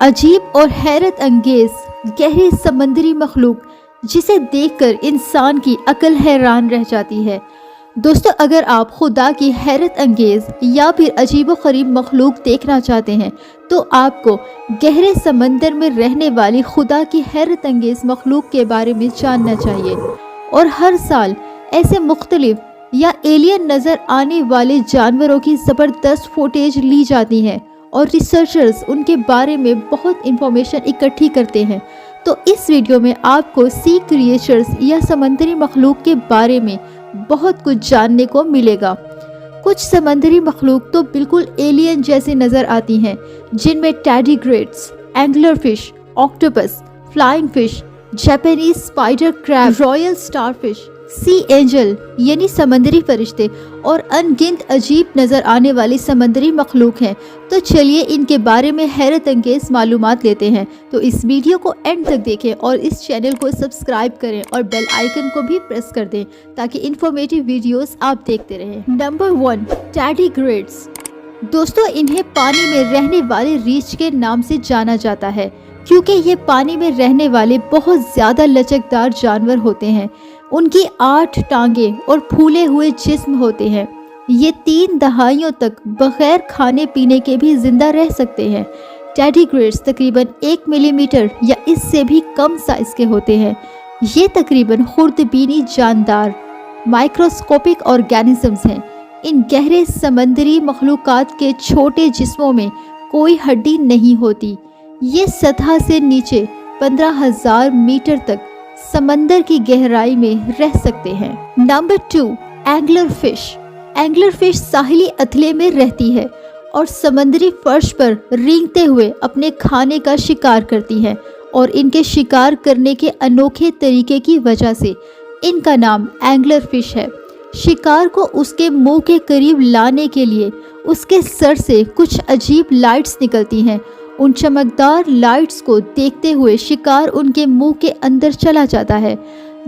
अजीब और हैरत अंगेज गहरी समंदरी मखलूक जिसे देखकर इंसान की अक्ल हैरान रह जाती है। दोस्तों, अगर आप खुदा की हैरत अंगेज या फिर अजीबोगरीब मखलूक देखना चाहते हैं तो आपको गहरे समंदर में रहने वाली खुदा की हैरत अंगेज मखलूक के बारे में जानना चाहिए। और हर साल ऐसे मुख्तलिफ या एलियन नज़र आने वाले जानवरों की ज़बरदस्त फुटेज ली जाती है और रिसर्चर्स उनके बारे में बहुत इंफॉर्मेशन इकट्ठी करते हैं। तो इस वीडियो में आपको सी क्रिएचर्स या समंदरी मखलूक के बारे में बहुत कुछ जानने को मिलेगा। कुछ समंदरी मखलूक तो बिल्कुल एलियन जैसे नज़र आती हैं, जिनमें tardigrades, angler fish, octopus, flying fish, Japanese spider crab, royal starfish, sea angel यानी समंदरी फरिश्ते और अनगिनत अजीब नज़र आने वाली समंदरी मखलूक हैं। तो चलिए इनके बारे में हैरत अंगेज मालूमात लेते हैं। तो इस वीडियो को एंड तक देखें और इस चैनल को सब्सक्राइब करें और बेल आइकन को भी प्रेस कर दें ताकि इन्फॉर्मेटिव वीडियोस आप देखते रहें। नंबर 1, टैडीग्रेड्स। दोस्तों, इन्हें पानी में रहने वाले रीछ के नाम से जाना जाता है क्योंकि ये पानी में रहने वाले बहुत ज़्यादा लचकदार जानवर होते हैं। उनकी 8 टांगें और फूले हुए जिस्म होते हैं। ये 3 दहाइयों तक बगैर खाने पीने के भी जिंदा रह सकते हैं। टैडीग्रेड्स तकरीबन 1 मिलीमीटर या इससे भी कम साइज के होते हैं। ये तकरीबन खुर्दबीनी जानदार माइक्रोस्कोपिक ऑर्गेनिजम्स हैं। इन गहरे समंदरी मखलूकात के छोटे जिस्मों में कोई हड्डी नहीं होती। ये सतह से नीचे 15,000 मीटर तक समंदर की गहराई में रह सकते हैं। Number 2, angler fish. Angler fish साहिली अथले में रहती है और समंदरी फर्श पर रेंगते हुए अपने खाने का शिकार करती है और इनके शिकार करने के अनोखे तरीके की वजह से इनका नाम एंगलर फिश है। शिकार को उसके मुंह के करीब लाने के लिए उसके सर से कुछ अजीब लाइट्स निकलती हैं। उन चमकदार लाइट्स को देखते हुए शिकार उनके मुंह के अंदर चला जाता है।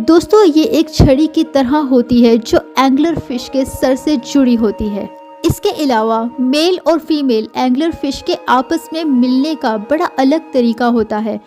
दोस्तों, ये एक छड़ी की तरह होती है जो एंगलर फिश के सर से जुड़ी होती है। इसके अलावा मेल और फीमेल एंगलर फिश के आपस में मिलने का बड़ा अलग तरीका होता है।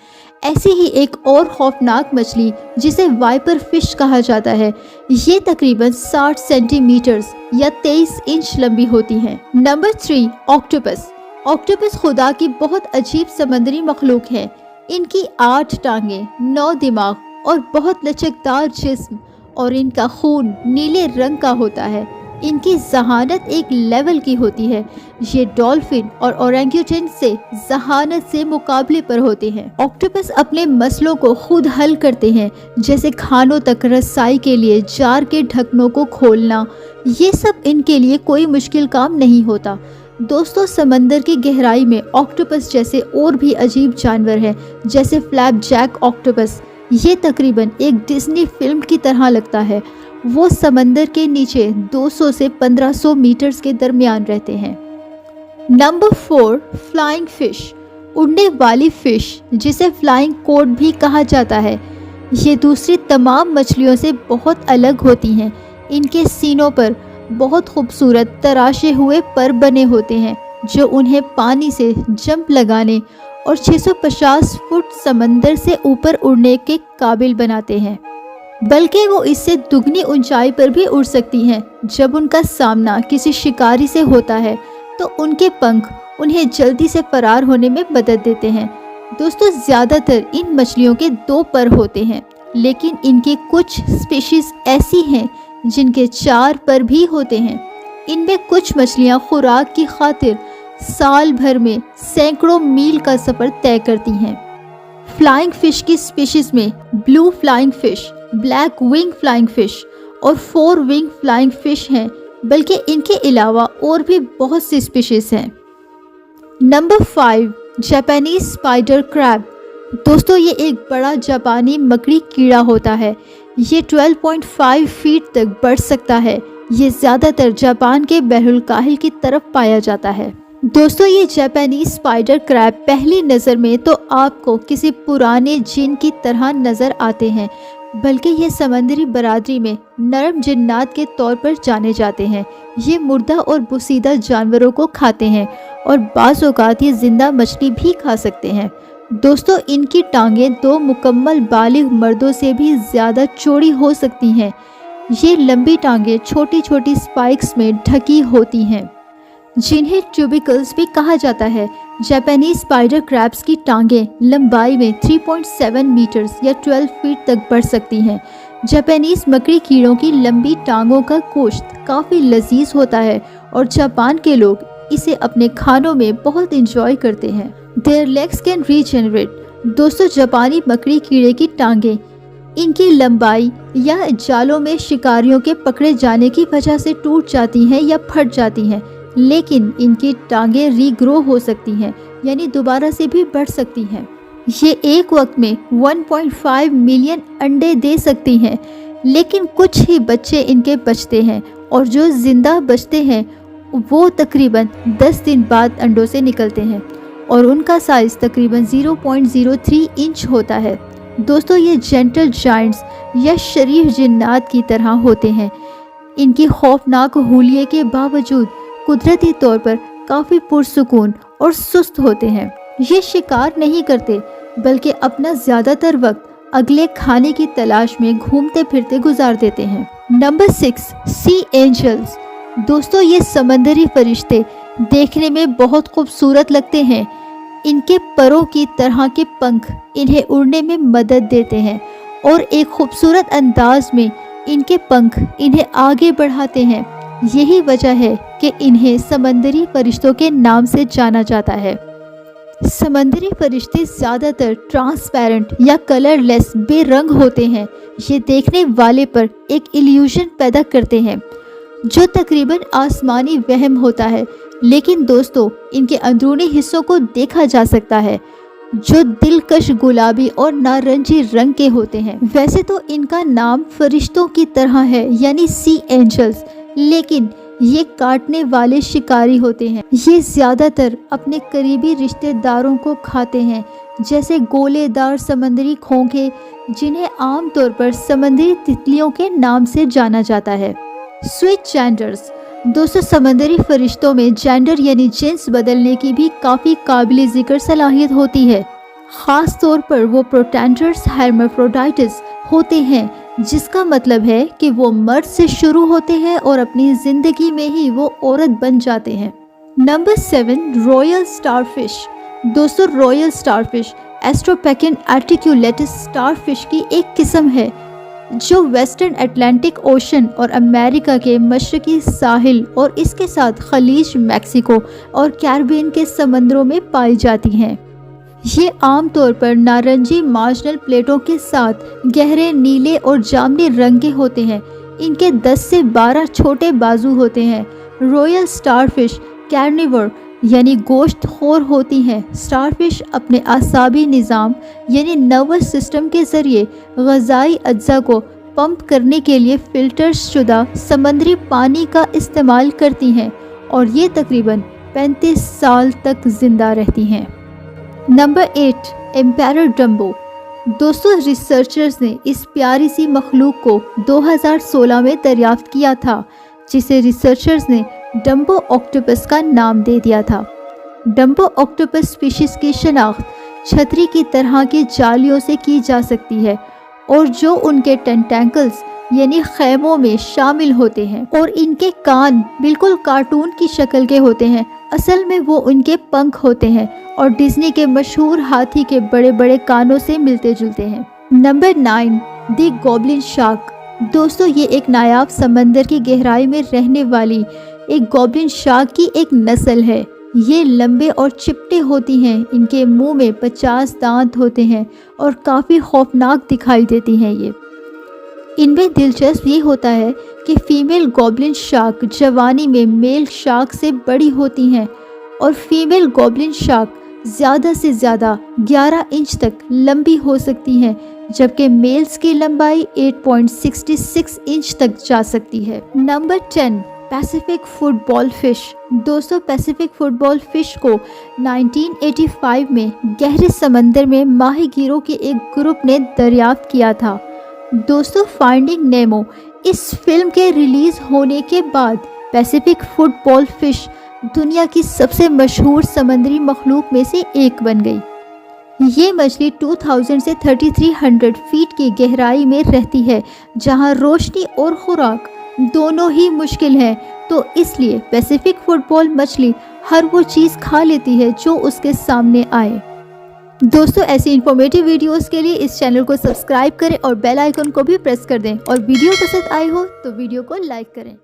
ऐसी ही एक और खौफनाक मछली जिसे वाइपर फिश कहा जाता है, ये तकरीबन 60 सेंटीमीटर या 23 इंच लंबी होती हैं। Number 3, octopus. ऑक्टोपस खुदा की बहुत अजीब समंदरी मखलूक है। इनकी 8 टांगें, 9 दिमाग और बहुत लचकदार जिस्म और इनका खून नीले रंग का होता है। इनकी जहानत एक लेवल की होती है। ये डॉल्फिन और ओरंगुटन से जहानत से मुकाबले पर होते हैं। ऑक्टोपस अपने मसलों को खुद हल करते हैं, जैसे खानों तक रसाई के लिए जार के ढक्कनों को खोलना। ये सब इनके लिए कोई मुश्किल काम नहीं होता। दोस्तों, समंदर की गहराई में ऑक्टोपस जैसे और भी अजीब जानवर हैं, जैसे फ्लैपजैक ऑक्टोपस। ये तकरीबन एक डिज्नी फिल्म की तरह लगता है। वो समंदर के नीचे 200 से 1500 मीटर्स के दरमियान रहते हैं। Number 4, flying fish. उड़ने वाली फिश जिसे फ्लाइंग कोड भी कहा जाता है। ये दूसरी तमाम मछलियों से बहुत अलग होती हैं। इनके सीनों पर बहुत खूबसूरत तराशे हुए पर बने होते हैं जो उन्हें पानी से जंप लगाने और 650 फुट समंदर से ऊपर उड़ने के काबिल बनाते हैं। बल्कि वो इससे दुगनी ऊंचाई पर भी उड़ सकती हैं। जब उनका सामना किसी शिकारी से होता है तो उनके पंख उन्हें जल्दी से फरार होने में मदद देते हैं। दोस्तों, ज़्यादातर इन मछलियों के 2 पर होते हैं, लेकिन इनकी कुछ स्पीशीज ऐसी हैं जिनके 4 पर भी होते हैं। इनमें कुछ मछलियां खुराक की खातिर साल भर में सैकड़ों मील का सफ़र तय करती हैं। फ्लाइंग फिश की स्पीशीज में blue flying fish, black wing flying fish और 4 विंग फ्लाइंग फिश हैं, बल्कि इनके अलावा और भी बहुत सी स्पीशीज हैं। Number 5, Japanese spider crab. दोस्तों, ये एक बड़ा जापानी मकड़ी कीड़ा होता है। ये 12.5 फीट तक बढ़ सकता है। ये ज़्यादातर जापान के बहरुल काहिल की तरफ पाया जाता है। दोस्तों, ये जापानीज स्पाइडर क्रैब पहली नज़र में तो आपको किसी पुराने जिन की तरह नज़र आते हैं, बल्कि ये समंदरी बरादरी में नरम जिन्नात के तौर पर जाने जाते हैं। ये मुर्दा और बोसीदा जानवरों को खाते हैं और बाज़ औक़ात ये जिंदा मछली भी खा सकते हैं। दोस्तों, इनकी टांगें 2 मुकम्मल बालिग मर्दों से भी ज़्यादा चौड़ी हो सकती हैं। ये लंबी टांगें छोटी छोटी स्पाइक्स में ढकी होती हैं, जिन्हें ट्यूबिकल्स भी कहा जाता है। जापानीज स्पाइडर क्रैब्स की टांगें लंबाई में 3.7 मीटर्स या 12 फीट तक बढ़ सकती हैं। जापानीज मकड़ी कीड़ों की लंबी टांगों का गोश्त काफ़ी लजीज होता है और जापान के लोग इसे अपने खानों में बहुत इंजॉय करते हैं। Their legs can regenerate। दोस्तों, जापानी मकड़ी कीड़े की टांगें इनकी लंबाई या जालों में शिकारियों के पकड़े जाने की वजह से टूट जाती हैं या फट जाती हैं, लेकिन इनकी टांगें रीग्रो हो सकती हैं, यानी दोबारा से भी बढ़ सकती हैं। ये एक वक्त में 1.5 मिलियन अंडे दे सकती हैं, लेकिन कुछ ही बच्चे इनके बचते हैं और जो जिंदा बचते हैं वो तकरीबन 10 दिन बाद अंडों से निकलते हैं और उनका साइज़ तकरीबन 0.03 इंच होता है। दोस्तों, ये जेंटल जायंट्स या शरीफ जिन्नात की तरह होते हैं। इनकी खौफनाक हुलिये के बावजूद कुदरती तौर पर काफ़ी पुरसुकून और सुस्त होते हैं। ये शिकार नहीं करते, बल्कि अपना ज़्यादातर वक्त अगले खाने की तलाश में घूमते फिरते गुजार देते हैं। नंबर 6, सी एंजल्स। दोस्तों, ये समंदरी फरिश्ते देखने में बहुत खूबसूरत लगते हैं। इनके परों की तरह के पंख इन्हें उड़ने में मदद देते हैं और एक खूबसूरत अंदाज में इनके पंख इन्हें आगे बढ़ाते हैं। यही वजह है कि इन्हें समंदरी फरिश्तों के नाम से जाना जाता है। समंदरी फरिश्ते ज़्यादातर ट्रांसपेरेंट या कलरलेस बेरंग होते हैं। ये देखने वाले पर एक इल्यूजन पैदा करते हैं जो तकरीबन आसमानी वहम होता है, लेकिन दोस्तों, इनके अंदरूनी हिस्सों को देखा जा सकता है जो दिलकश गुलाबी और नारंगी रंग के होते हैं। वैसे तो इनका नाम फरिश्तों की तरह है, यानी सी एंजल्स, लेकिन ये काटने वाले शिकारी होते हैं। ये ज़्यादातर अपने करीबी रिश्तेदारों को खाते हैं, जैसे गोलेदार समंदरी खोंखे, जिन्हें आमतौर पर समंदरी तितलियों के नाम से जाना जाता है। Switch genders. दोस्तों, समंदरी फरिश्तों में जेंडर यानी जिन्स बदलने की भी काफ़ी काबिल ज़िक्र सलाहियत होती है। ख़ास तौर पर वो प्रोटेंडर्स हेर्माफ्रोडाइट्स होते हैं, जिसका मतलब है कि वो मर्द से शुरू होते हैं और अपनी ज़िंदगी में ही वो औरत बन जाते हैं। Number 7, royal starfish. दोस्तों, रॉयल स्टारफिश एस्ट्रोपेकिन आर्टिक्यूलेटस स्टारफिश की एक किस्म है जो वेस्टर्न अटलांटिक ओशन और अमेरिका के मशरकी साहिल और इसके साथ खलीज मैक्सिको और कैरिबियन के समंदरों में पाई जाती हैं। ये आमतौर पर नारंगी मार्जिनल प्लेटों के साथ गहरे नीले और जामुनी रंग के होते हैं। इनके 10 से 12 छोटे बाजू होते हैं। रॉयल स्टारफिश कार्निवोर यानी गोश्त खोर होती हैं। स्टारफिश अपने आसाबी निज़ाम यानी नर्वस सिस्टम के ज़रिए ग़ज़ाई अज्जा को पंप करने के लिए फ़िल्टर शुदा समंदरी पानी का इस्तेमाल करती हैं और ये तकरीबन 35 साल तक ज़िंदा रहती हैं। Number 8, emperor Dumbo. दोस्तों, रिसर्चर्स ने इस प्यारी सी मखलूक को 2016 में दरियाफ्त किया था, जिसे रिसर्चर्स ने डम्बो ऑक्टोपस का नाम दे दिया था। डम्बो ऑक्टोपस स्पीशीज़ की शनाख्त छतरी की तरह के जालियों से की जा सकती है और जो उनके टेंटेकल्स यानी खैमों में शामिल होते हैं, और इनके कान बिल्कुल कार्टून की शक्ल के होते हैं। असल में वो उनके पंख होते हैं और डिज्नी के मशहूर हाथी के बड़े बड़े कानों से मिलते जुलते हैं। Number 9, the goblin shark. दोस्तों, ये एक नायाब समंदर की गहराई में रहने वाली एक गॉब्लिन शार्क की एक नस्ल है। ये लंबे और चिपटे होती हैं। इनके मुंह में 50 दांत होते हैं और काफ़ी खौफनाक दिखाई देती हैं। ये इनमें दिलचस्प ये होता है कि फीमेल गॉब्लिन शार्क जवानी में मेल शार्क से बड़ी होती हैं और फीमेल गॉब्लिन शार्क ज़्यादा से ज़्यादा 11 इंच तक लंबी हो सकती हैं, जबकि मेल्स की लंबाई 8.66 इंच तक जा सकती है। Number 10, Pacific football fish. दोस्तों, पैसिफिक फुटबॉल फिश को 1985 में गहरे समंदर में माहीगीरों के एक ग्रुप ने दरियाफ्त किया था। दोस्तों, फाइंडिंग नेमो इस फिल्म के रिलीज होने के बाद पैसिफिक फुटबॉल फिश दुनिया की सबसे मशहूर समुद्री मखलूक में से एक बन गई। ये मछली 2000 से 3300 फीट की गहराई में रहती है, जहां रोशनी और खुराक दोनों ही मुश्किल हैं। तो इसलिए पैसिफिक फुटबॉल मछली हर वो चीज़ खा लेती है जो उसके सामने आए। दोस्तों, ऐसी इन्फॉर्मेटिव वीडियोस के लिए इस चैनल को सब्सक्राइब करें और बेल आइकन को भी प्रेस कर दें, और वीडियो पसंद आई हो तो वीडियो को लाइक करें।